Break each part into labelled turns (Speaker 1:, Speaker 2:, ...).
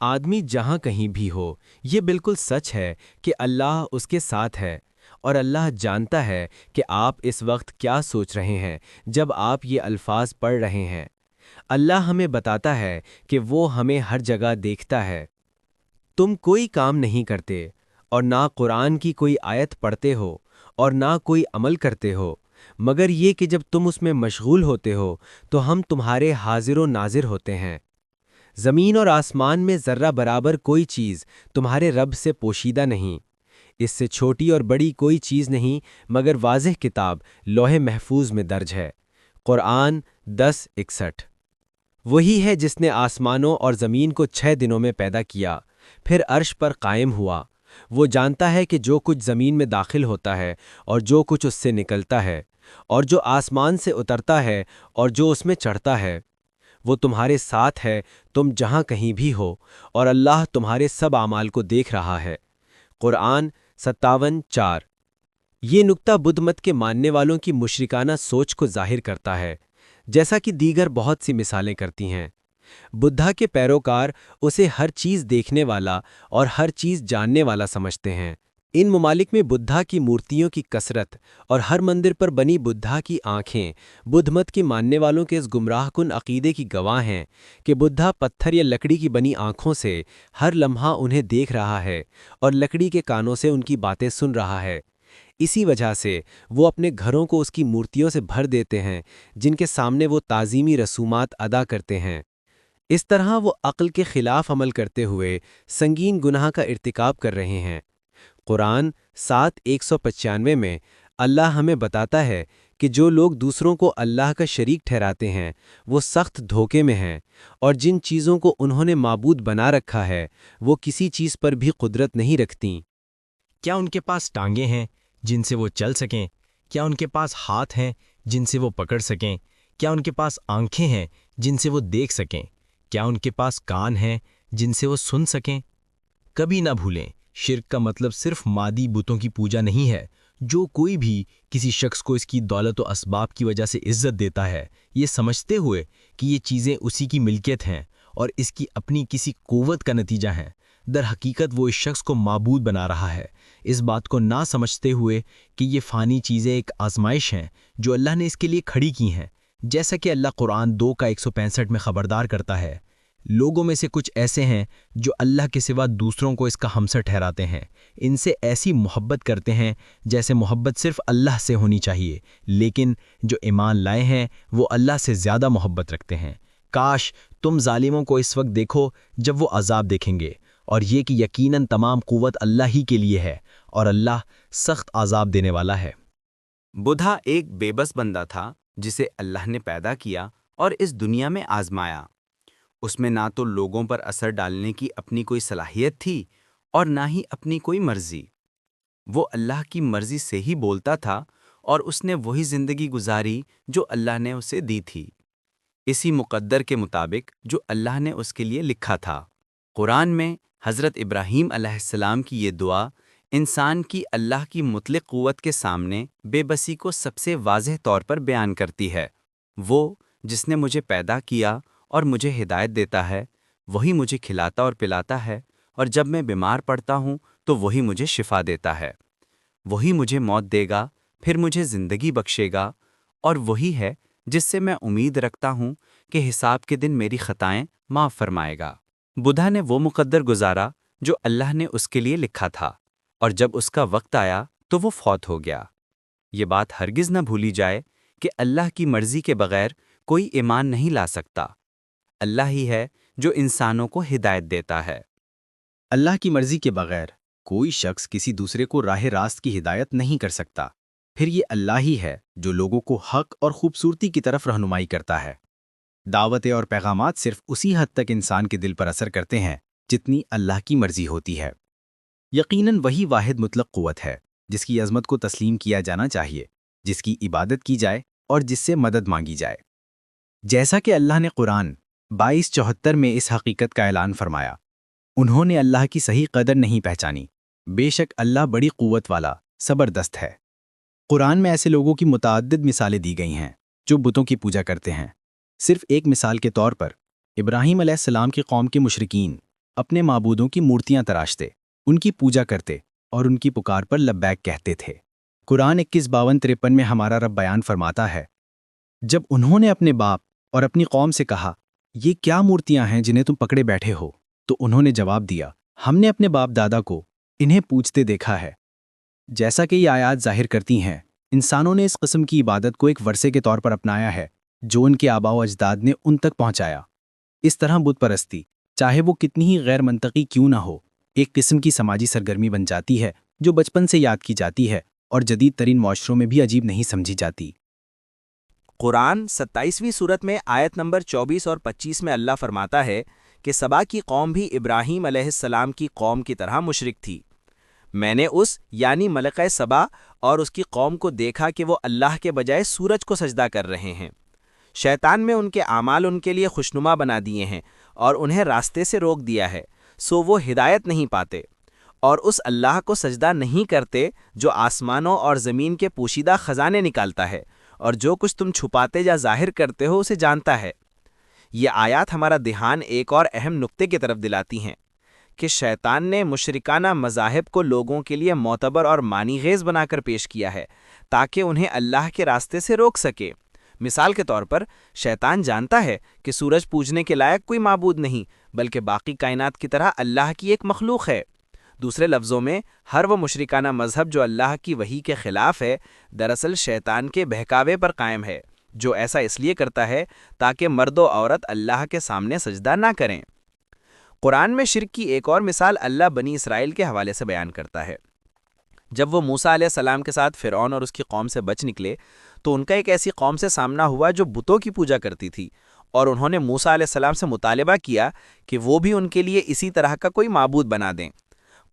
Speaker 1: آدمی جہاں کہیں بھی ہو، یہ بالکل سچ ہے کہ اللہ اس کے ساتھ ہے، اور اللہ جانتا ہے کہ آپ اس وقت کیا سوچ رہے ہیں جب آپ یہ الفاظ پڑھ رہے ہیں۔ اللہ ہمیں بتاتا ہے کہ وہ ہمیں ہر جگہ دیکھتا ہے۔ تم کوئی کام نہیں کرتے، اور نہ قرآن کی کوئی آیت پڑھتے ہو، اور نہ کوئی عمل کرتے ہو، مگر یہ کہ جب تم اس میں مشغول ہوتے ہو تو ہم تمہارے حاضر و ناظر ہوتے ہیں۔ زمین اور آسمان میں ذرہ برابر کوئی چیز تمہارے رب سے پوشیدہ نہیں، اس سے چھوٹی اور بڑی کوئی چیز نہیں مگر واضح کتاب لوح محفوظ میں درج ہے۔ قرآن 10:61۔ وہی ہے جس نے آسمانوں اور زمین کو 6 دنوں میں پیدا کیا، پھر عرش پر قائم ہوا۔ وہ جانتا ہے کہ جو کچھ زمین میں داخل ہوتا ہے اور جو کچھ اس سے نکلتا ہے، اور جو آسمان سے اترتا ہے اور جو اس میں چڑھتا ہے۔ وہ تمہارے ساتھ ہے تم جہاں کہیں بھی ہو، اور اللہ تمہارے سب اعمال کو دیکھ رہا ہے۔ قرآن 57:4۔ یہ نکتہ بدھ مت کے ماننے والوں کی مشرکانہ سوچ کو ظاہر کرتا ہے، جیسا کہ دیگر بہت سی مثالیں کرتی ہیں۔ بدھا کے پیروکار اسے ہر چیز دیکھنے والا اور ہر چیز جاننے والا سمجھتے ہیں۔ ان ممالک میں بدھا کی مورتیوں کی کثرت اور ہر مندر پر بنی بدھا کی آنکھیں بدھ مت کے ماننے والوں کے اس گمراہ کن عقیدے کی گواہ ہیں کہ بدھا پتھر یا لکڑی کی بنی آنکھوں سے ہر لمحہ انہیں دیکھ رہا ہے اور لکڑی کے کانوں سے ان کی باتیں سن رہا ہے۔ اسی وجہ سے وہ اپنے گھروں کو اس کی مورتیوں سے بھر دیتے ہیں، جن کے سامنے وہ تعظیمی رسومات ادا کرتے ہیں۔ اس طرح وہ عقل کے خلاف عمل کرتے ہوئے سنگین گناہ کا ارتکاب کر رہے ہیں۔ قرآن 7:195 میں اللہ ہمیں بتاتا ہے کہ جو لوگ دوسروں کو اللہ کا شریک ٹھہراتے ہیں وہ سخت دھوکے میں ہیں، اور جن چیزوں کو انہوں نے معبود بنا رکھا ہے وہ کسی چیز پر بھی قدرت نہیں رکھتیں۔
Speaker 2: کیا ان کے پاس ٹانگیں ہیں جن سے وہ چل سکیں؟ کیا ان کے پاس ہاتھ ہیں جن سے وہ پکڑ سکیں؟ کیا ان کے پاس آنکھیں ہیں جن سے وہ دیکھ سکیں؟ کیا ان کے پاس کان ہیں جن سے وہ سن سکیں؟ کبھی نہ بھولیں، شرک کا مطلب صرف مادی بتوں کی پوجا نہیں ہے۔ جو کوئی بھی کسی شخص کو اس کی دولت و اسباب کی وجہ سے عزت دیتا ہے، یہ سمجھتے ہوئے کہ یہ چیزیں اسی کی ملکیت ہیں اور اس کی اپنی کسی قوت کا نتیجہ ہیں، در حقیقت وہ اس شخص کو معبود بنا رہا ہے، اس بات کو نہ سمجھتے ہوئے کہ یہ فانی چیزیں ایک آزمائش ہیں جو اللہ نے اس کے لیے کھڑی کی ہیں۔ جیسا کہ اللہ قرآن 2:165 میں خبردار کرتا ہے، لوگوں میں سے کچھ ایسے ہیں جو اللہ کے سوا دوسروں کو اس کا ہمسر ٹھہراتے ہیں، ان سے ایسی محبت کرتے ہیں جیسے محبت صرف اللہ سے ہونی چاہیے، لیکن جو ایمان لائے ہیں وہ اللہ سے زیادہ محبت رکھتے ہیں۔ کاش تم ظالموں کو اس وقت دیکھو جب وہ عذاب دیکھیں گے، اور یہ کہ یقیناً تمام قوت اللہ ہی کے لیے ہے، اور اللہ سخت عذاب دینے والا ہے۔
Speaker 3: بدھا ایک بے بس بندہ تھا جسے اللہ نے پیدا کیا اور اس دنیا میں آزمایا۔ اس میں نہ تو لوگوں پر اثر ڈالنے کی اپنی کوئی صلاحیت تھی اور نہ ہی اپنی کوئی مرضی۔ وہ اللہ کی مرضی سے ہی بولتا تھا اور اس نے وہی زندگی گزاری جو اللہ نے اسے دی تھی، اسی مقدر کے مطابق جو اللہ نے اس کے لیے لکھا تھا۔ قرآن میں حضرت ابراہیم علیہ السلام کی یہ دعا انسان کی اللہ کی مطلق قوت کے سامنے بے بسی کو سب سے واضح طور پر بیان کرتی ہے۔ وہ جس نے مجھے پیدا کیا اور مجھے ہدایت دیتا ہے، وہی مجھے کھلاتا اور پلاتا ہے، اور جب میں بیمار پڑتا ہوں تو وہی مجھے شفا دیتا ہے۔ وہی مجھے موت دے گا، پھر مجھے زندگی بخشے گا، اور وہی ہے جس سے میں امید رکھتا ہوں کہ حساب کے دن میری خطائیں معاف فرمائے گا۔ بدھا نے وہ مقدر گزارا جو اللہ نے اس کے لیے لکھا تھا، اور جب اس کا وقت آیا تو وہ فوت ہو گیا۔ یہ بات ہرگز نہ بھولی جائے کہ اللہ کی مرضی کے بغیر کوئی ایمان نہیں لا سکتا۔ اللہ ہی ہے جو انسانوں کو ہدایت دیتا ہے۔
Speaker 4: اللہ کی مرضی کے بغیر کوئی شخص کسی دوسرے کو راہ راست کی ہدایت نہیں کر سکتا۔ پھر یہ اللہ ہی ہے جو لوگوں کو حق اور خوبصورتی کی طرف رہنمائی کرتا ہے۔ دعوتیں اور پیغامات صرف اسی حد تک انسان کے دل پر اثر کرتے ہیں جتنی اللہ کی مرضی ہوتی ہے۔ یقیناً وہی واحد مطلق قوت ہے جس کی عظمت کو تسلیم کیا جانا چاہیے، جس کی عبادت کی جائے اور جس سے مدد مانگی جائے۔ جیسا کہ اللہ نے قرآن 22:74 میں اس حقیقت کا اعلان فرمایا، انہوں نے اللہ کی صحیح قدر نہیں پہچانی، بے شک اللہ بڑی قوت والا زبردست ہے۔ قرآن میں ایسے لوگوں کی متعدد مثالیں دی گئی ہیں جو بتوں کی پوجا کرتے ہیں۔ صرف ایک مثال کے طور پر ابراہیم علیہ السلام کی قوم کے مشرکین اپنے معبودوں کی مورتیاں تراشتے، ان کی پوجا کرتے اور ان کی پکار پر لبیک کہتے تھے۔ قرآن 21:52-53 میں ہمارا رب بیان فرماتا ہے، جب انہوں نے اپنے باپ اور اپنی قوم سے کہا، یہ کیا مورتیاں ہیں جنہیں تم پکڑے بیٹھے ہو، تو انہوں نے جواب دیا، ہم نے اپنے باپ دادا کو انہیں پوجتے دیکھا ہے۔ جیسا کہ یہ آیات ظاہر کرتی ہیں، انسانوں نے اس قسم کی عبادت کو ایک ورثے کے طور پر اپنایا ہے جو ان کے آباء و اجداد نے ان تک پہنچایا۔ اس طرح بت پرستی، چاہے وہ کتنی ہی غیر منطقی کیوں نہ ہو، ایک قسم کی سماجی سرگرمی بن جاتی ہے جو بچپن سے یاد کی جاتی ہے اور جدید ترین معاشروں میں بھی عجیب نہیں سمجھی جاتی۔
Speaker 3: قرآن 27ویں سورت میں آیت نمبر 24 اور 25 میں اللہ فرماتا ہے کہ سبا کی قوم بھی ابراہیم علیہ السلام کی قوم کی طرح مشرک تھی۔ میں نے اس یعنی ملکہ سبا اور اس کی قوم کو دیکھا کہ وہ اللہ کے بجائے سورج کو سجدہ کر رہے ہیں۔ شیطان میں ان کے اعمال ان کے لیے خوشنما بنا دیے ہیں اور انہیں راستے سے روک دیا ہے، سو وہ ہدایت نہیں پاتے، اور اس اللہ کو سجدہ نہیں کرتے جو آسمانوں اور زمین کے پوشیدہ خزانے نکالتا ہے اور جو کچھ تم چھپاتے یا ظاہر کرتے ہو اسے جانتا ہے۔ یہ آیات ہمارا دھیان ایک اور اہم نقطے کی طرف دلاتی ہیں کہ شیطان نے مشرکانہ مذاہب کو لوگوں کے لیے معتبر اور معنی خیز بنا کر پیش کیا ہے تاکہ انہیں اللہ کے راستے سے روک سکے۔ مثال کے طور پر شیطان جانتا ہے کہ سورج پوجنے کے لائق کوئی معبود نہیں بلکہ باقی کائنات کی طرح اللہ کی ایک مخلوق ہے۔ دوسرے لفظوں میں، ہر وہ مشرکانہ مذہب جو اللہ کی وحی کے خلاف ہے دراصل شیطان کے بہکاوے پر قائم ہے، جو ایسا اس لیے کرتا ہے تاکہ مرد و عورت اللہ کے سامنے سجدہ نہ کریں۔ قرآن میں شرک کی ایک اور مثال اللہ بنی اسرائیل کے حوالے سے بیان کرتا ہے۔ جب وہ موسیٰ علیہ السلام کے ساتھ فرعون اور اس کی قوم سے بچ نکلے تو ان کا ایک ایسی قوم سے سامنا ہوا جو بتوں کی پوجا کرتی تھی، اور انہوں نے موسیٰ علیہ السلام سے مطالبہ کیا کہ وہ بھی ان کے لیے اسی طرح کا کوئی معبود بنا دیں۔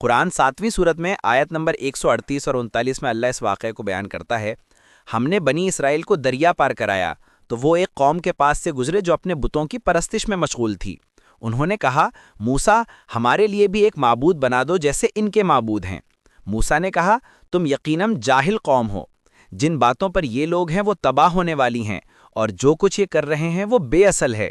Speaker 3: قرآن 7ویں سورت میں آیت نمبر 138 اور 39 میں اللہ اس واقعے کو بیان کرتا ہے، ہم نے بنی اسرائیل کو دریا پار کرایا تو وہ ایک قوم کے پاس سے گزرے جو اپنے بتوں کی پرستش میں مشغول تھی۔ انہوں نے کہا، موسیٰ ہمارے لیے بھی ایک معبود بنا دو جیسے ان کے معبود ہیں۔ موسیٰ نے کہا، تم یقیناً جاہل قوم ہو، جن باتوں پر یہ لوگ ہیں وہ تباہ ہونے والی ہیں، اور جو کچھ یہ کر رہے ہیں وہ بے اصل ہے۔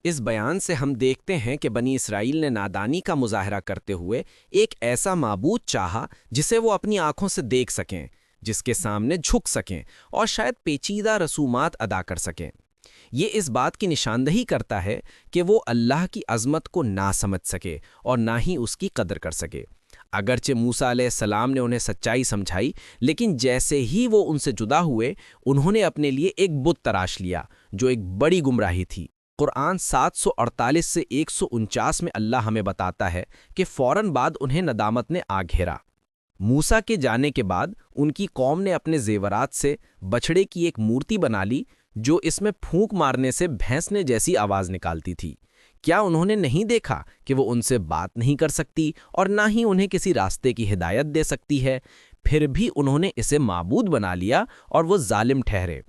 Speaker 1: اس بیان سے ہم دیکھتے ہیں کہ بنی اسرائیل نے نادانی کا مظاہرہ کرتے ہوئے ایک ایسا معبود چاہا جسے وہ اپنی آنکھوں سے دیکھ سکیں، جس کے سامنے جھک سکیں اور شاید پیچیدہ رسومات ادا کر سکیں۔ یہ اس بات کی نشاندہی کرتا ہے کہ وہ اللہ کی عظمت کو نہ سمجھ سکے اور نہ ہی اس کی قدر کر سکے۔ اگرچہ موسیٰ علیہ السلام نے انہیں سچائی سمجھائی، لیکن جیسے ہی وہ ان سے جدا ہوئے انہوں نے اپنے لیے ایک بت تراش لیا جو ایک بڑی گمراہی تھی۔ قرآن 748 سے 149 میں اللہ ہمیں بتاتا ہے کہ فوراً بعد انہیں ندامت نے آ گھیرا۔ موسیٰ کے جانے کے بعد ان کی قوم نے اپنے زیورات سے بچھڑے کی ایک مورتی بنا لی جو اس میں پھونک مارنے سے بھینسنے جیسی آواز نکالتی تھی۔ کیا انہوں نے نہیں دیکھا کہ وہ ان سے بات نہیں کر سکتی اور نہ ہی انہیں کسی راستے کی ہدایت دے سکتی ہے؟ پھر بھی انہوں نے اسے معبود بنا لیا اور وہ ظالم ٹھہرے۔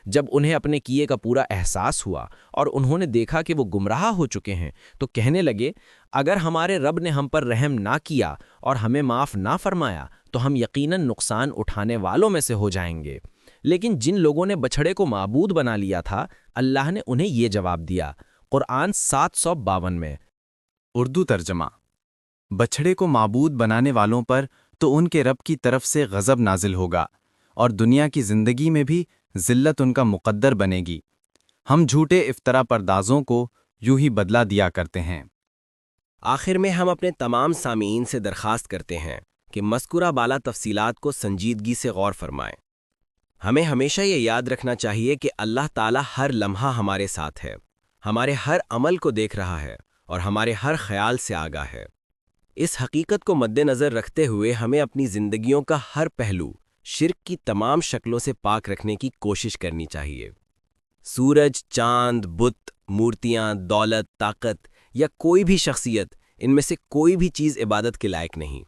Speaker 1: جب انہیں اپنے کیے کا پورا احساس ہوا اور انہوں نے دیکھا کہ وہ گمراہ ہو چکے ہیں تو کہنے لگے، اگر ہمارے رب نے ہم پر رحم نہ کیا اور ہمیں معاف نہ فرمایا تو ہم یقیناً نقصان اٹھانے والوں میں سے ہو جائیں گے۔ لیکن جن لوگوں نے بچھڑے کو معبود بنا لیا تھا، اللہ نے انہیں یہ جواب دیا۔ قرآن 752 میں۔
Speaker 4: اردو ترجمہ: بچھڑے کو معبود بنانے والوں پر تو ان کے رب کی طرف سے غضب نازل ہوگا اور دنیا کی زندگی میں بھی ذلت ان کا مقدر بنے گی۔ ہم جھوٹے افطرا پردازوں کو یوں ہی بدلہ دیا کرتے ہیں۔
Speaker 1: آخر میں ہم اپنے تمام سامعین سے درخواست کرتے ہیں کہ مذکورہ بالا تفصیلات کو سنجیدگی سے غور فرمائیں۔ ہمیں ہمیشہ یہ یاد رکھنا چاہیے کہ اللہ تعالیٰ ہر لمحہ ہمارے ساتھ ہے، ہمارے ہر عمل کو دیکھ رہا ہے اور ہمارے ہر خیال سے آگاہ ہے۔ اس حقیقت کو مد نظر رکھتے ہوئے ہمیں اپنی زندگیوں کا ہر پہلو شرک کی تمام شکلوں سے پاک رکھنے کی کوشش کرنی چاہیے۔ سورج، چاند، بت، مورتیاں، دولت، طاقت یا کوئی بھی شخصیت، ان میں سے کوئی بھی چیز عبادت کے لائق نہیں۔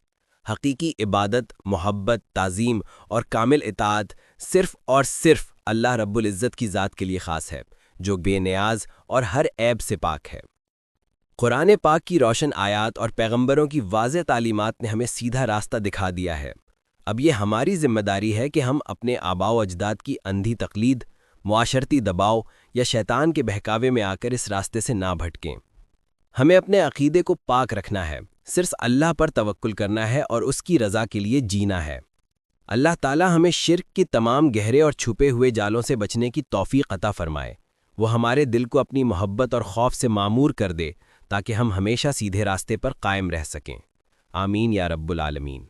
Speaker 1: حقیقی عبادت، محبت، تعظیم اور کامل اطاعت صرف اور صرف اللہ رب العزت کی ذات کے لیے خاص ہے، جو بے نیاز اور ہر عیب سے پاک ہے۔ قرآن پاک کی روشن آیات اور پیغمبروں کی واضح تعلیمات نے ہمیں سیدھا راستہ دکھا دیا ہے۔ اب یہ ہماری ذمہ داری ہے کہ ہم اپنے آباء و اجداد کی اندھی تقلید، معاشرتی دباؤ یا شیطان کے بہکاوے میں آ کر اس راستے سے نہ بھٹکیں۔ ہمیں اپنے عقیدے کو پاک رکھنا ہے، صرف اللہ پر توکل کرنا ہے اور اس کی رضا کے لیے جینا ہے۔ اللہ تعالی ہمیں شرک کی تمام گہرے اور چھپے ہوئے جالوں سے بچنے کی توفیق عطا فرمائے۔ وہ ہمارے دل کو اپنی محبت اور خوف سے معمور کر دے تاکہ ہم ہمیشہ سیدھے راستے پر قائم رہ سکیں۔ آمین یا رب العالمین۔